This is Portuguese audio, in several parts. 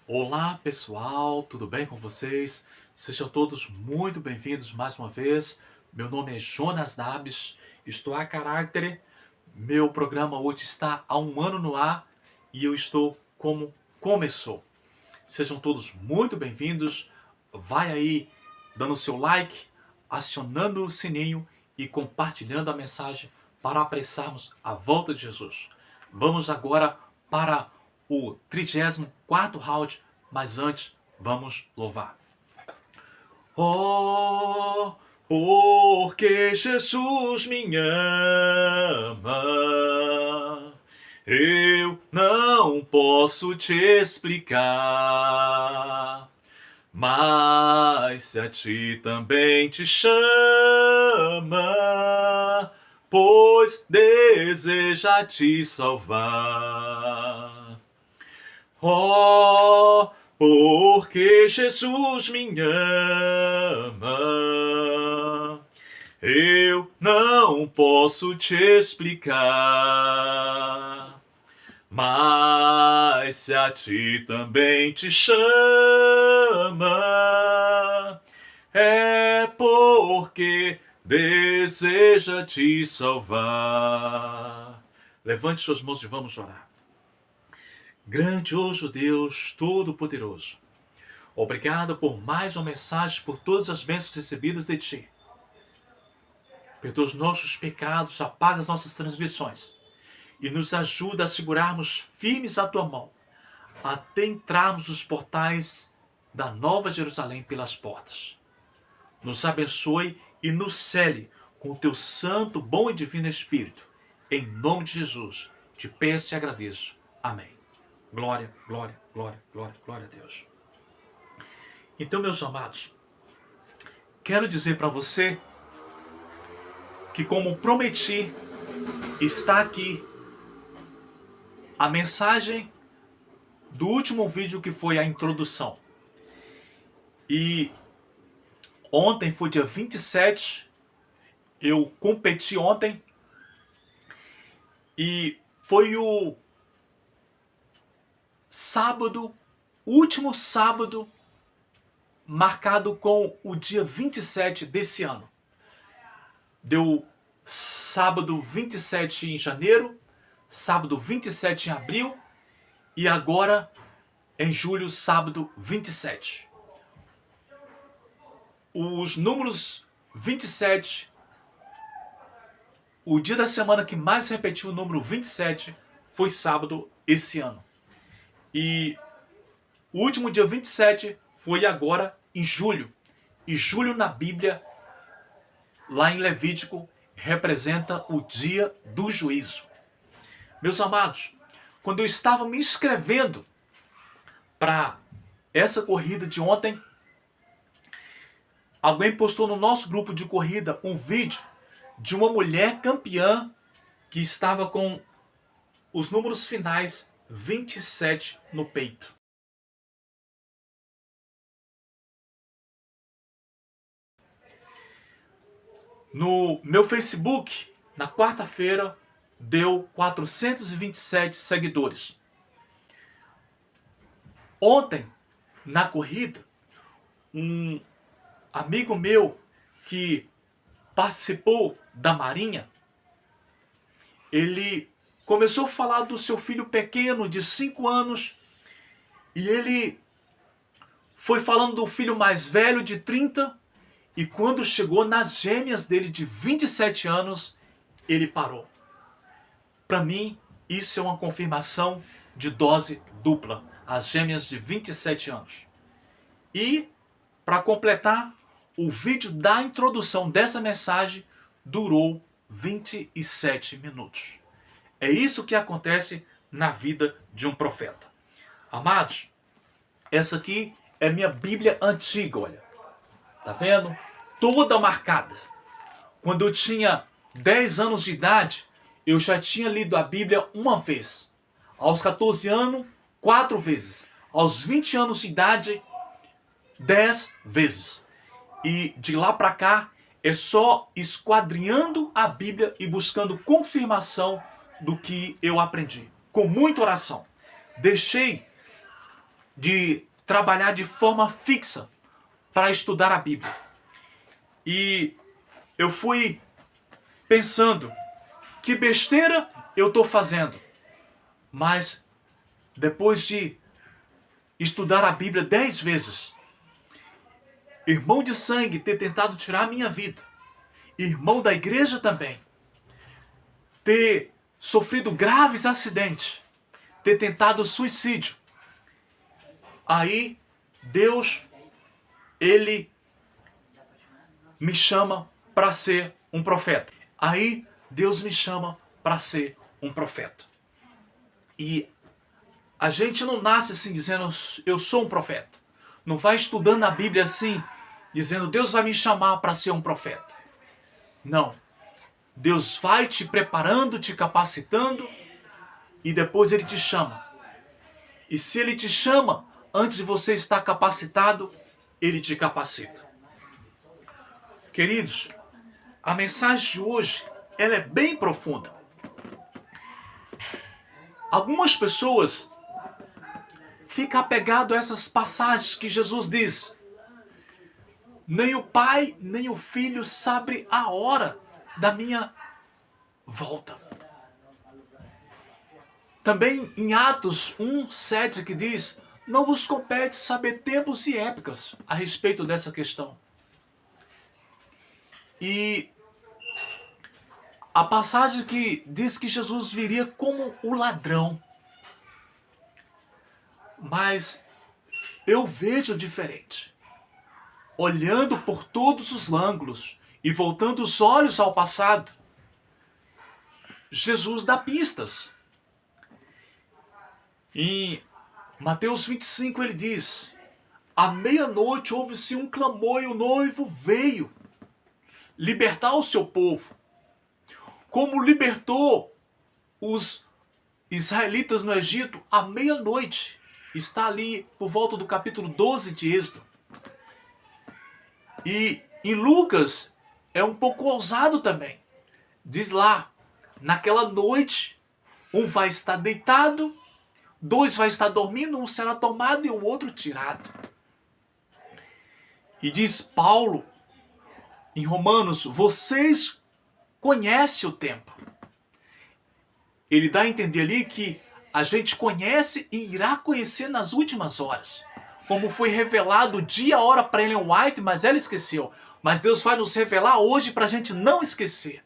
Olá pessoal, tudo bem com vocês? Sejam todos muito bem-vindos mais uma vez. Meu nome é Jonas Dabs, estou a caráter. Meu programa hoje está há um ano no ar e eu estou como começou. Sejam todos muito bem-vindos. Vai aí dando seu like, acionando o sininho e compartilhando a mensagem para apressarmos a volta de Jesus. Vamos agora para o 34º round, mas antes vamos louvar. Oh, porque Jesus me ama, eu não posso te explicar, mas se a ti também te chama, pois deseja te salvar. Oh, porque Jesus me ama, eu não posso te explicar, mas se a ti também te chama, é porque deseja te salvar. Levante suas mãos e vamos orar. Grandioso Deus Todo-Poderoso, obrigado por mais uma mensagem, por todas as bênçãos recebidas de Ti. Perdoa os nossos pecados, apaga as nossas transgressões e nos ajuda a segurarmos firmes a Tua mão, até entrarmos nos portais da Nova Jerusalém pelas portas. Nos abençoe e nos cele com o Teu santo, bom e divino Espírito. Em nome de Jesus, te peço e agradeço. Amém. Glória, glória, glória, glória, glória a Deus. Então, meus amados, quero dizer para você que, como prometi, está aqui a mensagem do último vídeo, que foi a introdução. E ontem foi dia 27, eu competi ontem, e foi o sábado, último sábado, marcado com o dia 27 desse ano. Deu sábado 27 em janeiro, sábado 27 em abril e agora em julho, sábado 27. Os números 27, o dia da semana que mais repetiu o número 27 foi sábado esse ano. E o último dia 27 foi agora em julho. E julho na Bíblia, lá em Levítico, representa o dia do juízo. Meus amados, quando eu estava me inscrevendo para essa corrida de ontem, alguém postou no nosso grupo de corrida um vídeo de uma mulher campeã que estava com os números finais 27 no peito. No meu Facebook, na quarta-feira, deu 427 seguidores. Ontem, na corrida, um amigo meu que participou da Marinha, ele começou a falar do seu filho pequeno de 5 anos e ele foi falando do filho mais velho de 30 e quando chegou nas gêmeas dele de 27 anos, ele parou. Para mim, isso é uma confirmação de dose dupla, as gêmeas de 27 anos. E, para completar, o vídeo da introdução dessa mensagem durou 27 minutos. É isso que acontece na vida de um profeta. Amados, essa aqui é minha Bíblia antiga, olha. Tá vendo? Toda marcada. Quando eu tinha 10 anos de idade, eu já tinha lido a Bíblia uma vez. Aos 14 anos, 4 vezes. Aos 20 anos de idade, 10 vezes. E de lá para cá, é só esquadrinhando a Bíblia e buscando confirmação do que eu aprendi. Com muita oração. Deixei de trabalhar de forma fixa para estudar a Bíblia. E eu fui pensando, que besteira eu estou fazendo. Mas depois de estudar a Bíblia 10 vezes, irmão de sangue ter tentado tirar a minha vida, irmão da igreja também, ter sofrido graves acidentes, ter tentado suicídio, aí Deus, Ele me chama para ser um profeta. Aí Deus me chama para ser um profeta. E a gente não nasce assim dizendo, eu sou um profeta. Não vai estudando a Bíblia assim, dizendo, Deus vai me chamar para ser um profeta. Não. Deus vai te preparando, te capacitando, e depois Ele te chama. E se Ele te chama, antes de você estar capacitado, Ele te capacita. Queridos, a mensagem de hoje, ela é bem profunda. Algumas pessoas ficam apegadas a essas passagens que Jesus diz. Nem o Pai, nem o Filho sabem a hora da minha volta. Também em Atos 1:7 que diz, não vos compete saber tempos e épocas a respeito dessa questão. E a passagem que diz que Jesus viria como o ladrão. Mas eu vejo diferente. Olhando por todos os ângulos e voltando os olhos ao passado, Jesus dá pistas. Em Mateus 25 ele diz, à meia-noite houve-se um clamor e o noivo veio libertar o seu povo. Como libertou os israelitas no Egito à meia-noite. Está ali por volta do capítulo 12 de Êxodo. E em Lucas é um pouco ousado também. Diz lá, naquela noite, um vai estar deitado, dois vai estar dormindo, um será tomado e o outro tirado. E diz Paulo, em Romanos, vocês conhecem o tempo. Ele dá a entender ali que a gente conhece e irá conhecer nas últimas horas. Como foi revelado dia e hora para Ellen White, mas ela esqueceu. Mas Deus vai nos revelar hoje para a gente não esquecer.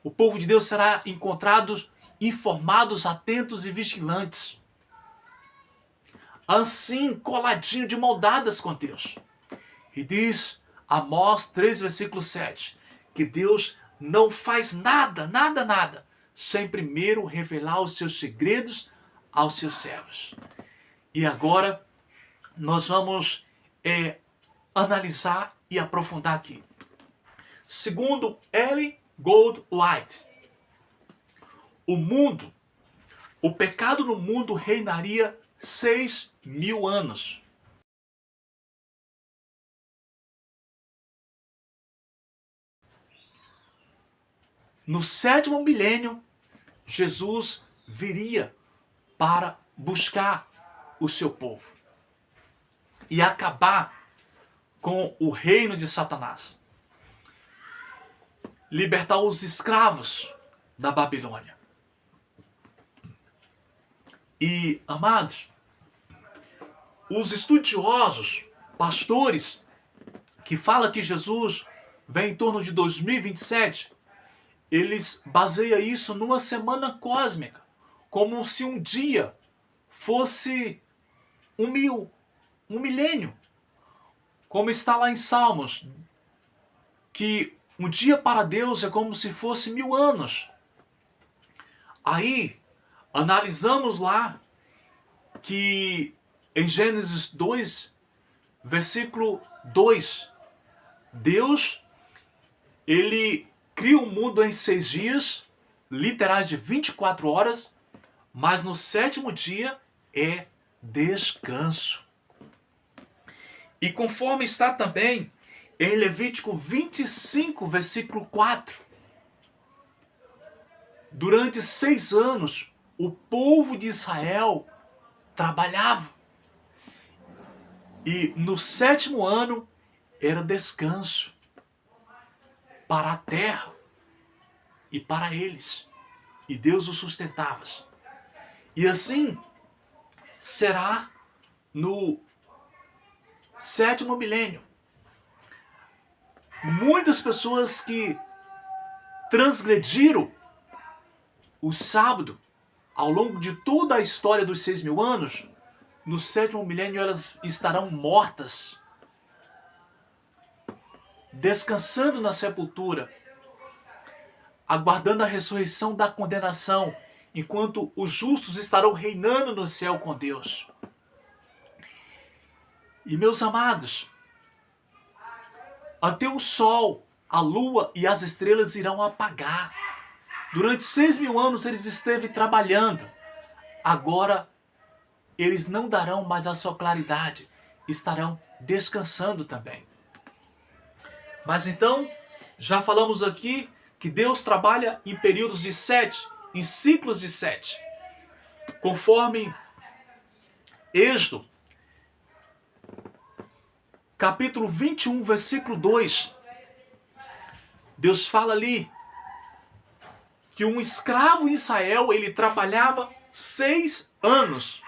O povo de Deus será encontrado informados, atentos e vigilantes. Assim, coladinho de mão dadas com Deus. E diz Amós 3, versículo 7, que Deus não faz nada, sem primeiro revelar os seus segredos aos seus servos. E agora nós vamos analisar e aprofundar aqui. Segundo Ellen White, o pecado no mundo reinaria 6.000 anos. No 7º milênio, Jesus viria para buscar o seu povo e acabar com o reino de Satanás. Libertar os escravos da Babilônia. E, amados, os estudiosos, pastores, que falam que Jesus vem em torno de 2027, eles baseiam isso numa semana cósmica, como se um dia fosse um milênio, como está lá em Salmos, que um dia para Deus é como se fosse 1000 anos. Aí, analisamos lá que em Gênesis 2, versículo 2, Deus, Ele cria o mundo em 6 dias, literais de 24 horas, mas no 7º dia é descanso. E conforme está também em Levítico 25, versículo 4, durante 6 anos, o povo de Israel trabalhava. E no sétimo ano era descanso para a terra e para eles. E Deus os sustentava. E assim será no sétimo milênio. Muitas pessoas que transgrediram o sábado ao longo de toda a história dos 6.000 anos, no sétimo milênio elas estarão mortas, descansando na sepultura, aguardando a ressurreição da condenação, enquanto os justos estarão reinando no céu com Deus. E meus amados, até o sol, a lua e as estrelas irão apagar. Durante 6.000 anos eles esteve trabalhando. Agora eles não darão mais a sua claridade, estarão descansando também. Mas então, já falamos aqui que Deus trabalha em períodos de 7, em ciclos de 7. Conforme Êxodo, capítulo 21, versículo 2, Deus fala ali que um escravo em Israel, ele trabalhava 6 anos,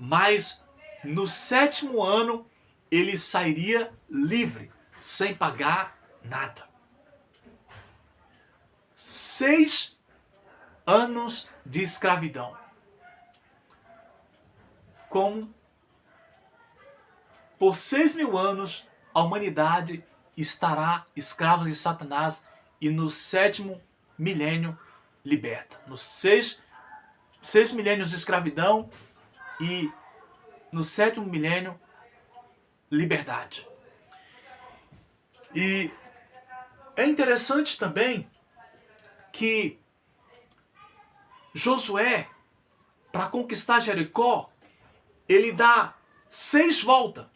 mas no sétimo ano ele sairia livre, sem pagar nada. 6 anos de escravidão. Como por 6.000 anos a humanidade estará escrava de Satanás e no sétimo milênio liberta. Nos 6 milênios de escravidão e no sétimo milênio liberdade. E é interessante também que Josué, para conquistar Jericó, ele dá 6 voltas.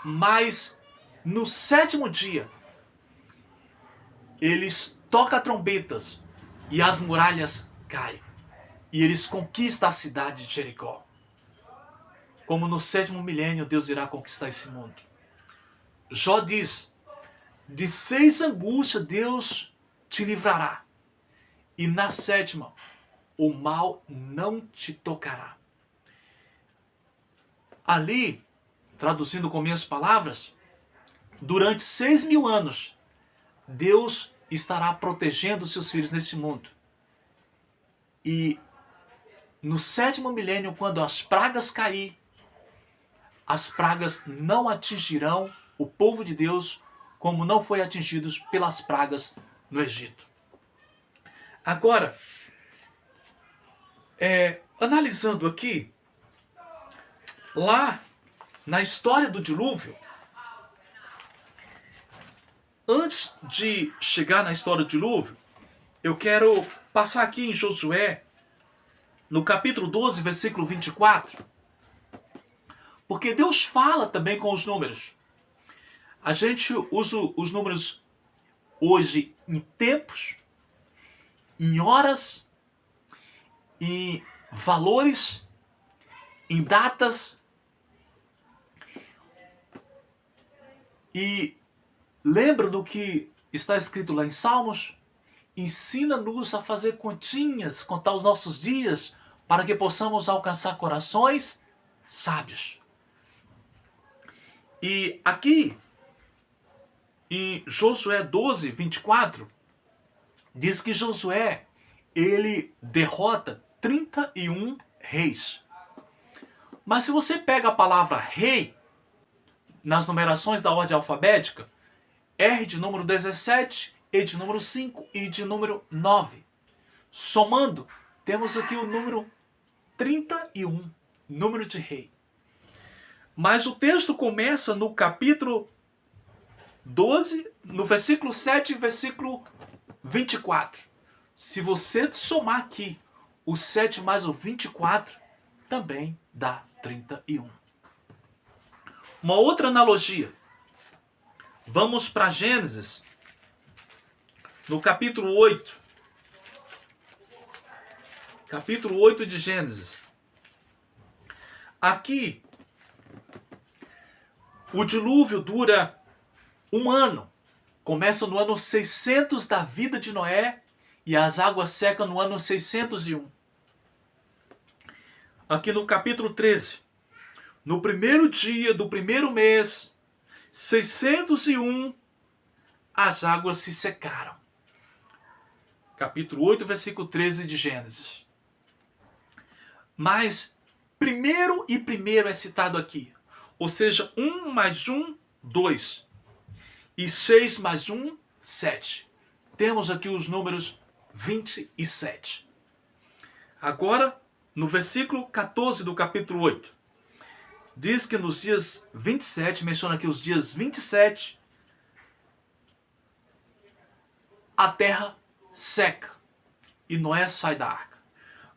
Mas no sétimo dia, eles tocam trombetas e as muralhas caem. E eles conquistam a cidade de Jericó. Como no sétimo milênio Deus irá conquistar esse mundo. Jó diz, de 6 angústias Deus te livrará. E na sétima, o mal não te tocará. Ali, traduzindo com minhas palavras, durante 6.000 anos, Deus estará protegendo seus filhos neste mundo. E no sétimo milênio, quando as pragas cair, as pragas não atingirão o povo de Deus como não foi atingidos pelas pragas no Egito. Agora, analisando aqui, lá na história do dilúvio, antes de chegar na história do dilúvio, eu quero passar aqui em Josué, no capítulo 12, versículo 24, porque Deus fala também com os números. A gente usa os números hoje em tempos, em horas, em valores, em datas. E lembra do que está escrito lá em Salmos? Ensina-nos a fazer continhas, contar os nossos dias, para que possamos alcançar corações sábios. E aqui, em Josué 12, 24, diz que Josué, ele derrota 31 reis. Mas se você pega a palavra rei, nas numerações da ordem alfabética, R de número 17, E de número 5 e de número 9. Somando, temos aqui o número 31, número de rei. Mas o texto começa no capítulo 12, no versículo 7 e versículo 24. Se você somar aqui o 7 mais o 24, também dá 31. Uma outra analogia. Vamos para Gênesis, no capítulo 8. Capítulo 8 de Gênesis. Aqui, O dilúvio dura 1 ano. Começa no ano 600 da vida de Noé e as águas secam no ano 601. Aqui no capítulo 13. No primeiro dia do primeiro mês, 601, as águas se secaram. Capítulo 8, versículo 13 de Gênesis. Mas primeiro é citado aqui. Ou seja, 1 mais 1, 2. E 6 mais 1, 7. Temos aqui os números 27. Agora, no versículo 14 do capítulo 8, diz que nos dias 27, menciona aqui os dias 27, a terra seca e Noé sai da arca.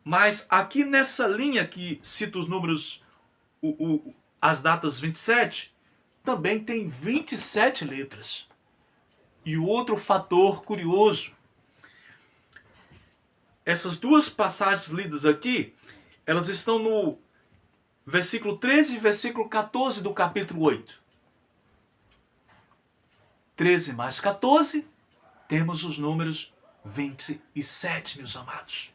Mas aqui nessa linha que cita os números, as datas 27, também tem 27 letras. E outro fator curioso, essas duas passagens lidas aqui, elas estão no versículo 13 e versículo 14 do capítulo 8. 13 mais 14, temos os números 27, meus amados.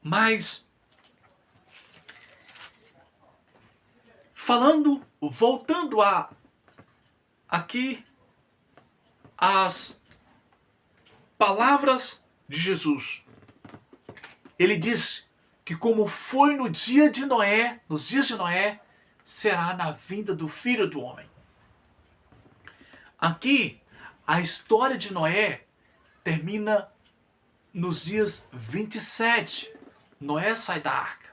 Mas, voltando aqui as palavras de Jesus. Ele diz que como foi no dia de Noé, nos dias de Noé, será na vinda do Filho do Homem. Aqui, a história de Noé termina nos dias 27. Noé sai da arca.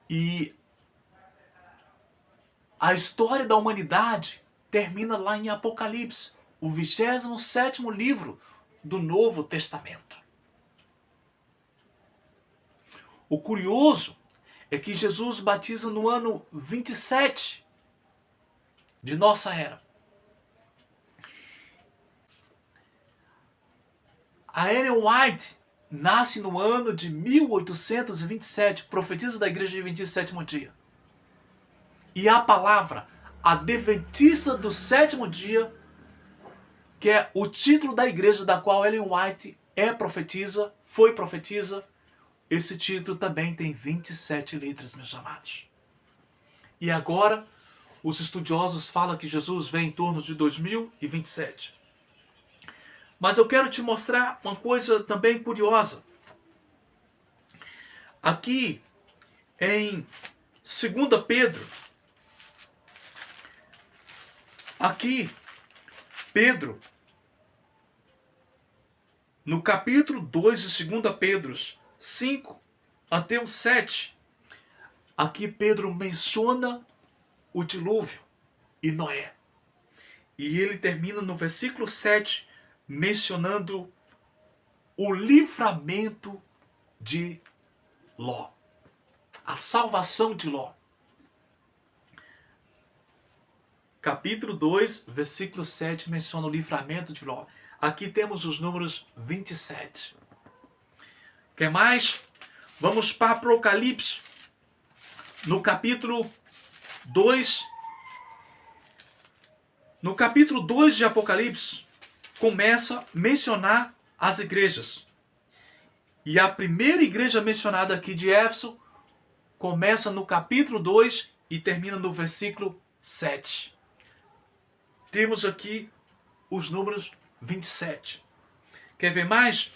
E a história da humanidade termina lá em Apocalipse, o 27º livro do Novo Testamento. O curioso é que Jesus batiza no ano 27 de nossa era. A Ellen White nasce no ano de 1827, profetiza da igreja de 27º dia. E a palavra Adventista do sétimo dia, que é o título da igreja da qual Ellen White foi profetisa, esse título também tem 27 letras, meus amados. E agora, os estudiosos falam que Jesus vem em torno de 2027. Mas eu quero te mostrar uma coisa também curiosa. Aqui em 2 Pedro, Pedro, no capítulo 2 de 2 Pedro, 5 até o 7, aqui Pedro menciona o dilúvio e Noé. E ele termina no versículo 7, mencionando o livramento de Ló, a salvação de Ló. Capítulo 2, versículo 7, menciona o livramento de Ló. Aqui temos os números 27. Quer mais? Vamos para Apocalipse. No capítulo 2. No capítulo 2 de Apocalipse, começa a mencionar as igrejas. E a primeira igreja mencionada aqui de Éfeso começa no capítulo 2 e termina no versículo 7. Temos aqui os números 27. Quer ver mais?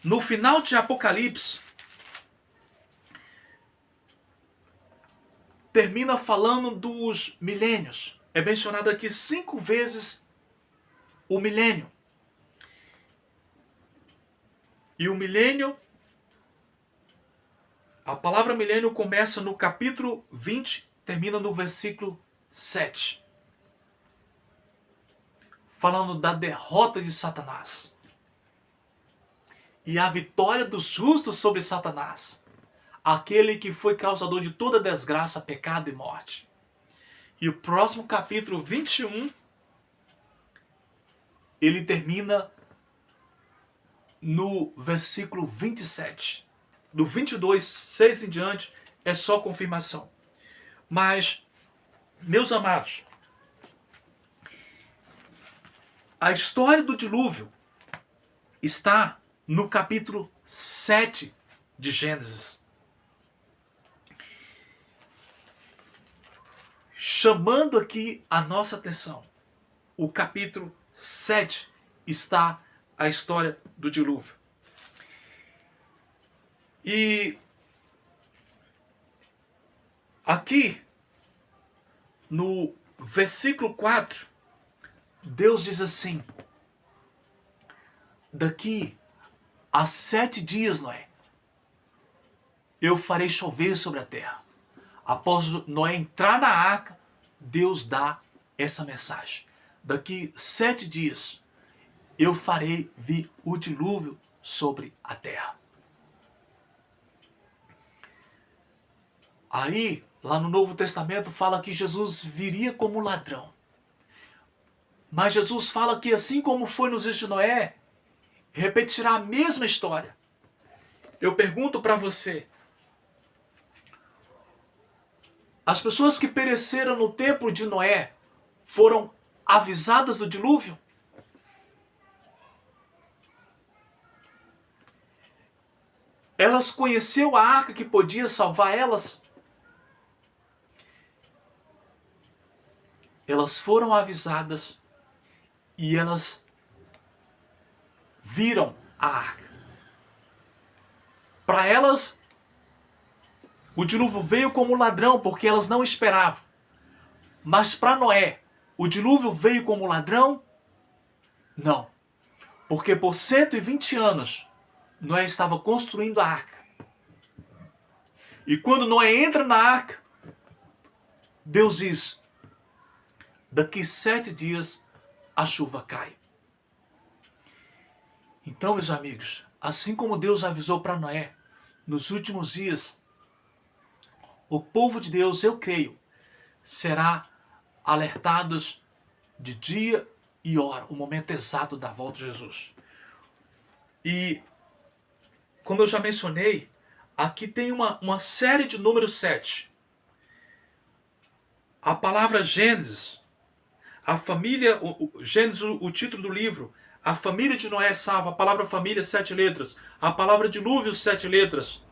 No final de Apocalipse, termina falando dos milênios. É mencionado aqui 5 vezes o milênio. E o milênio, a palavra milênio começa no capítulo 20, termina no versículo 7. Falando da derrota de Satanás. E a vitória dos justos sobre Satanás. Aquele que foi causador de toda desgraça, pecado e morte. E o próximo capítulo 21, ele termina no versículo 27. Do 22, 6 em diante, é só confirmação. Mas, meus amados, a história do dilúvio está no capítulo 7 de Gênesis. Chamando aqui a nossa atenção, o capítulo 7 está a história do dilúvio. E aqui, no versículo 4, Deus diz assim: daqui a 7 dias, Noé, eu farei chover sobre a terra. Após Noé entrar na arca, Deus dá essa mensagem: daqui 7 dias, eu farei vir o dilúvio sobre a terra. Aí, lá no Novo Testamento, fala que Jesus viria como ladrão. Mas Jesus fala que assim como foi nos dias de Noé, repetirá a mesma história. Eu pergunto para você, as pessoas que pereceram no tempo de Noé foram avisadas do dilúvio? Elas conheceram a arca que podia salvar elas? Elas foram avisadas e elas viram a arca. Para elas, o dilúvio veio como ladrão porque elas não esperavam. Mas para Noé, o dilúvio veio como ladrão? Não. Porque por 120 anos, Noé estava construindo a arca. E quando Noé entra na arca, Deus diz: daqui 7 dias a chuva cai. Então, meus amigos, assim como Deus avisou para Noé, nos últimos dias, o povo de Deus, eu creio, será alertados de dia e hora, o momento exato da volta de Jesus. E, como eu já mencionei, aqui tem uma série de números 7. A palavra Gênesis, a família, Gênesis, o título do livro, a família de Noé é salva, a palavra família, 7 letras, a palavra dilúvio, 7 letras.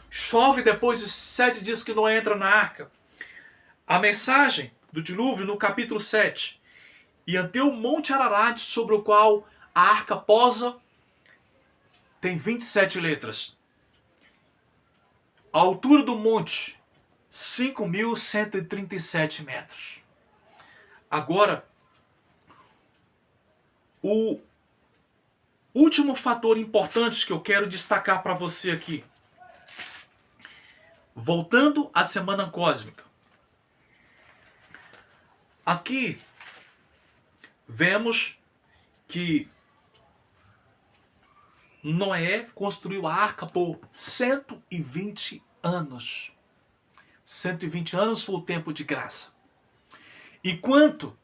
Chove depois de 7 dias que Noé entra na arca. A mensagem do dilúvio no capítulo 7. E ante o monte Ararat, sobre o qual a arca posa, tem 27 letras. A altura do monte, 5.137 metros. Agora, o último fator importante que eu quero destacar para você aqui. Voltando à semana cósmica. Aqui vemos que Noé construiu a arca por 120 anos. 120 anos foi o tempo de graça. Enquanto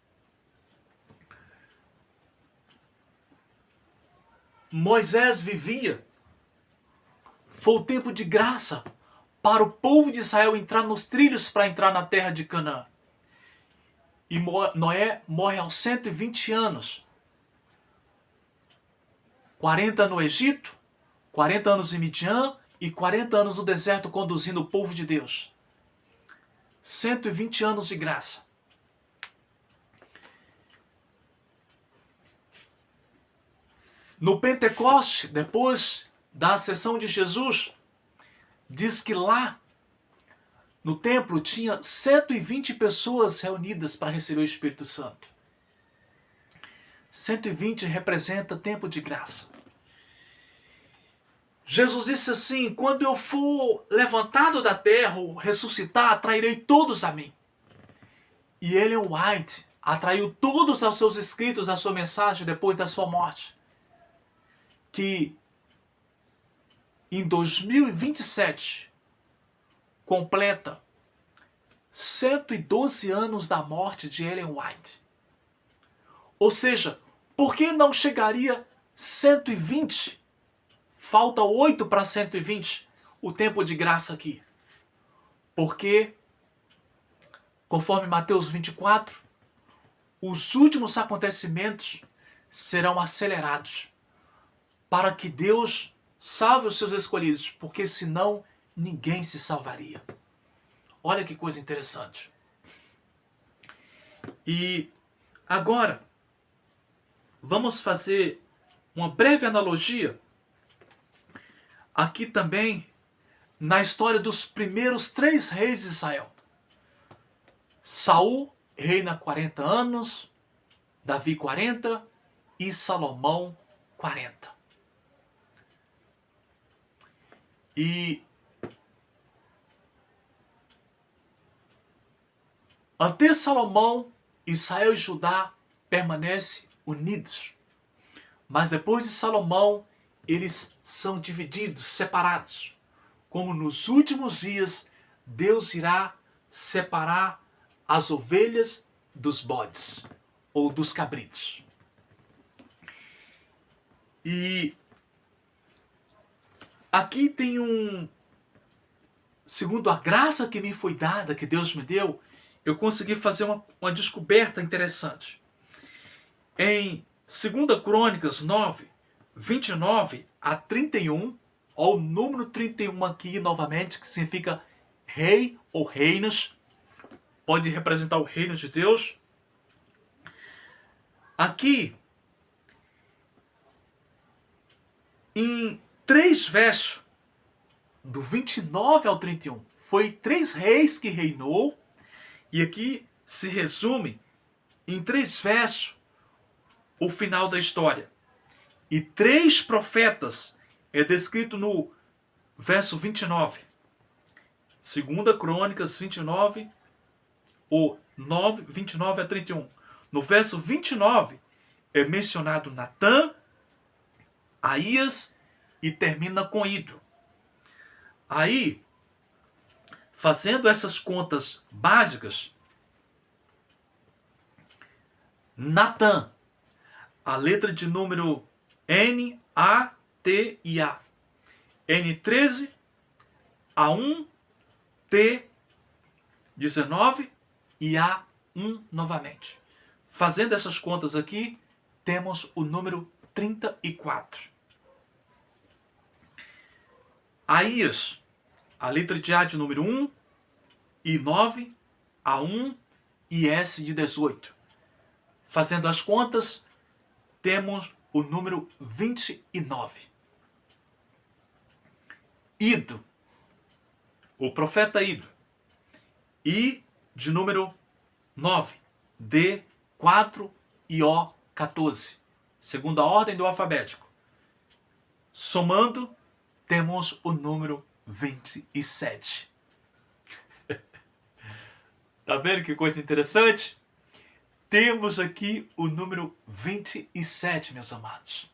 Moisés vivia, foi o tempo de graça para o povo de Israel entrar nos trilhos para entrar na terra de Canaã. E Noé morre aos 120 anos. 40 no Egito, 40 anos em Midian e 40 anos no deserto conduzindo o povo de Deus. 120 anos de graça. No Pentecoste, depois da ascensão de Jesus, diz que lá no templo tinha 120 pessoas reunidas para receber o Espírito Santo. 120 representa tempo de graça. Jesus disse assim: quando eu for levantado da terra, ou ressuscitar, atrairei todos a mim. E Ellen White atraiu todos aos seus escritos, a sua mensagem depois da sua morte. Que em 2027 completa 112 anos da morte de Ellen White. Ou seja, por que não chegaria 120? Falta 8 para 120. o tempo de graça aqui? Porque, conforme Mateus 24, os últimos acontecimentos serão acelerados para que Deus salve os seus escolhidos, porque senão ninguém se salvaria. Olha que coisa interessante. E agora, vamos fazer uma breve analogia aqui também na história dos primeiros 3 reis de Israel. Saul reina 40 anos, Davi 40 e Salomão 40. E ante Salomão, Israel e Judá permanecem unidos. Mas depois de Salomão, eles são divididos, separados. Como nos últimos dias, Deus irá separar as ovelhas dos bodes ou dos cabritos. E aqui tem segundo a graça que me foi dada, que Deus me deu, eu consegui fazer uma descoberta interessante. Em 2 Crônicas 9, 29 a 31, ó, o número 31 aqui novamente, que significa rei ou reinos, pode representar o reino de Deus. Aqui, em 3 versos, do 29 ao 31, foi 3 reis que reinou, e aqui se resume em 3 versos o final da história. E 3 profetas é descrito no verso 29. 2 Crônicas 29, ou 9, 29 a 31. No verso 29 é mencionado Natã, Aías e termina com Ido. Aí, fazendo essas contas básicas, Natã, a letra de número N, A, T e A. N13, A1, T19 e A1 novamente. Fazendo essas contas aqui, temos o número 34. Aías, a letra de A de número 1, I9, A1 e S de 18. Fazendo as contas, temos o número 29. Ido, o profeta Ido, I de número 9, D, 4 e O, 14. Segundo a ordem do alfabético. Somando, temos o número 27. Tá vendo que coisa interessante? Temos aqui o número 27, meus amados.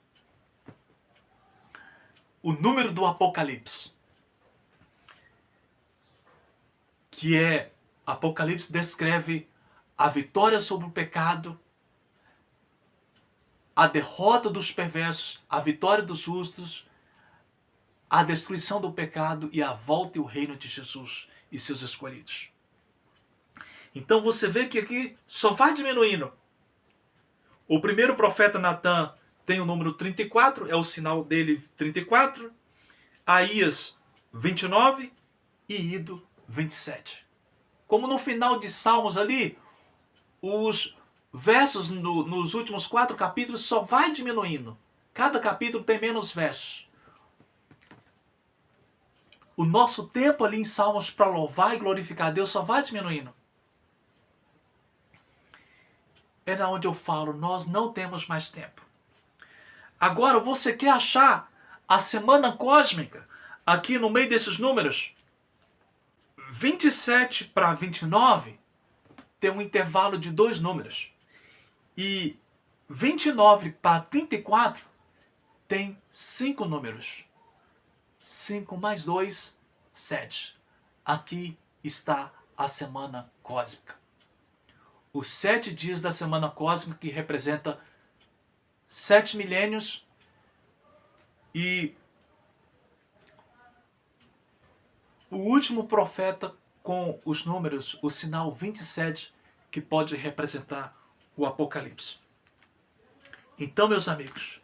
O número do Apocalipse. Que é, Apocalipse descreve a vitória sobre o pecado, a derrota dos perversos, a vitória dos justos, a destruição do pecado e a volta e o reino de Jesus e seus escolhidos. Então você vê que aqui só vai diminuindo. O primeiro profeta Natã tem o número 34, é o sinal dele 34. Aías 29 e Ido 27. Como no final de Salmos ali, os versos nos últimos 4 capítulos só vai diminuindo. Cada capítulo tem menos versos. O nosso tempo ali em Salmos para louvar e glorificar a Deus só vai diminuindo. É na onde eu falo, nós não temos mais tempo. Agora, você quer achar a semana cósmica aqui no meio desses números? 27 para 29 tem um intervalo de 2 números. E 29 para 34 tem 5 números. 5 mais 2, 7. Aqui está a semana cósmica. Os 7 dias da semana cósmica, que representa 7 milênios e o último profeta com os números, o sinal 27, que pode representar o Apocalipse. Então, meus amigos,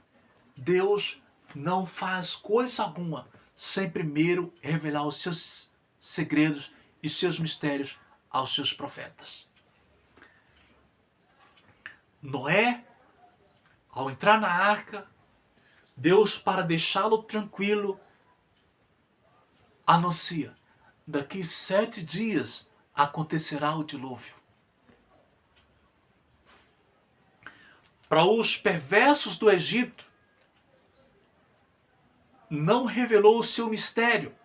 Deus não faz coisa alguma sem primeiro revelar os seus segredos e seus mistérios aos seus profetas. Noé, ao entrar na arca, Deus, para deixá-lo tranquilo, anuncia: daqui 7 dias acontecerá o dilúvio. Para os perversos do Egito, não revelou o seu mistério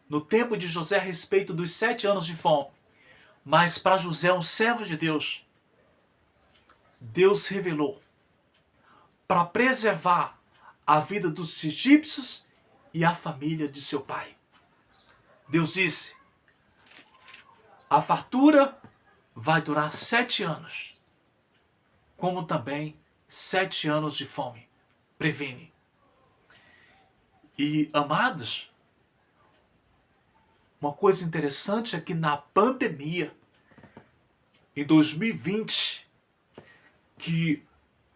no tempo de José a respeito dos 7 anos de fome. Mas para José, um servo de Deus, Deus revelou para preservar a vida dos egípcios e a família de seu pai. Deus disse: a fartura vai durar 7 anos, como também 7 anos de fome. Previne. E, amados, uma coisa interessante é que na pandemia, em 2020, que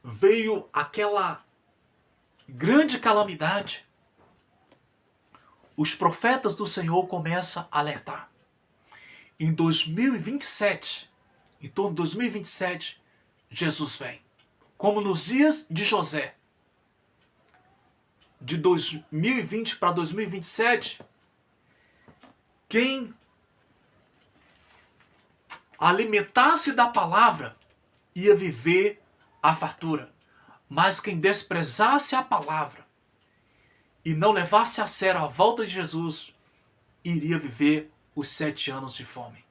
veio aquela grande calamidade, os profetas do Senhor começam a alertar. Em 2027, em torno de 2027, Jesus vem. Como nos dias de José. De 2020 para 2027, quem alimentasse da palavra ia viver a fartura. Mas quem desprezasse a palavra e não levasse a sério a volta de Jesus, iria viver os 7 anos de fome.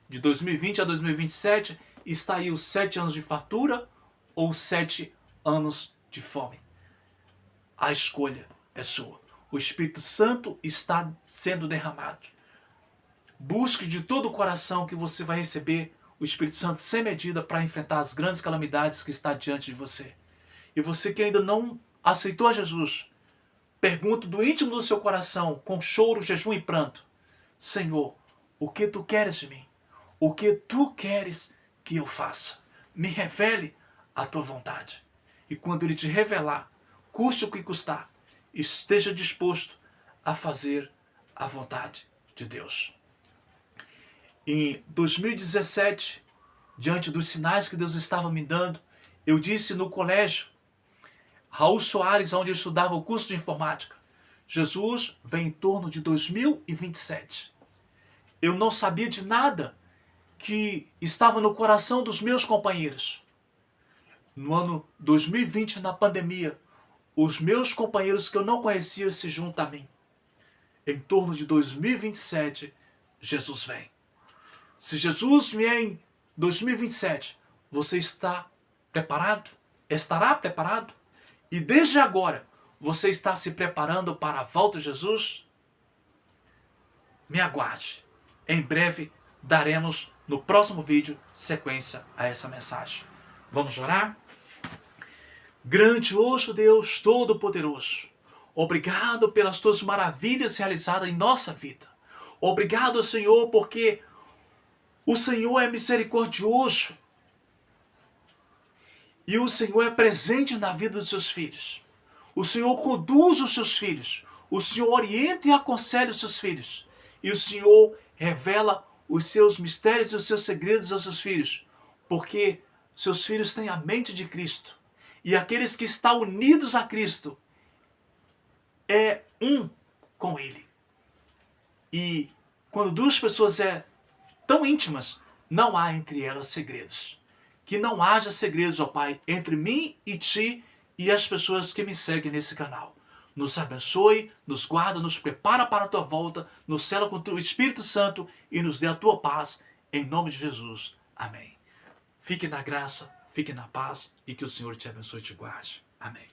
De 2020 a 2027, está aí os 7 anos de fartura ou 7 anos de fome. A escolha é sua. O Espírito Santo está sendo derramado. Busque de todo o coração que você vai receber o Espírito Santo sem medida para enfrentar as grandes calamidades que está diante de você. E você que ainda não aceitou a Jesus, pergunta do íntimo do seu coração, com choro, jejum e pranto: Senhor, o que tu queres de mim? O que tu queres que eu faça? Me revele a tua vontade. E quando ele te revelar, custe o que custar, esteja disposto a fazer a vontade de Deus. Em 2017, diante dos sinais que Deus estava me dando, eu disse no colégio Raul Soares, onde eu estudava o curso de informática: Jesus vem em torno de 2027. Eu não sabia de nada que estava no coração dos meus companheiros. No ano 2020, na pandemia, os meus companheiros que eu não conhecia se juntam a mim. Em torno de 2027, Jesus vem. Se Jesus vier em 2027, você está preparado? Estará preparado? E desde agora, você está se preparando para a volta de Jesus? Me aguarde. Em breve, daremos no próximo vídeo sequência a essa mensagem. Vamos orar? Grandioso Deus Todo-Poderoso, obrigado pelas tuas maravilhas realizadas em nossa vida. Obrigado, Senhor, porque o Senhor é misericordioso e o Senhor é presente na vida dos seus filhos. O Senhor conduz os seus filhos. O Senhor orienta e aconselha os seus filhos. E o Senhor revela os seus mistérios e os seus segredos aos seus filhos, porque seus filhos têm a mente de Cristo. E aqueles que estão unidos a Cristo é um com Ele. E quando duas pessoas tão íntimas, não há entre elas segredos. Que não haja segredos, ó Pai, entre mim e Ti e as pessoas que me seguem nesse canal. Nos abençoe, nos guarda, nos prepara para a Tua volta, nos sela com o Teu Espírito Santo e nos dê a Tua paz, em nome de Jesus. Amém. Fique na graça, fique na paz e que o Senhor te abençoe e te guarde. Amém.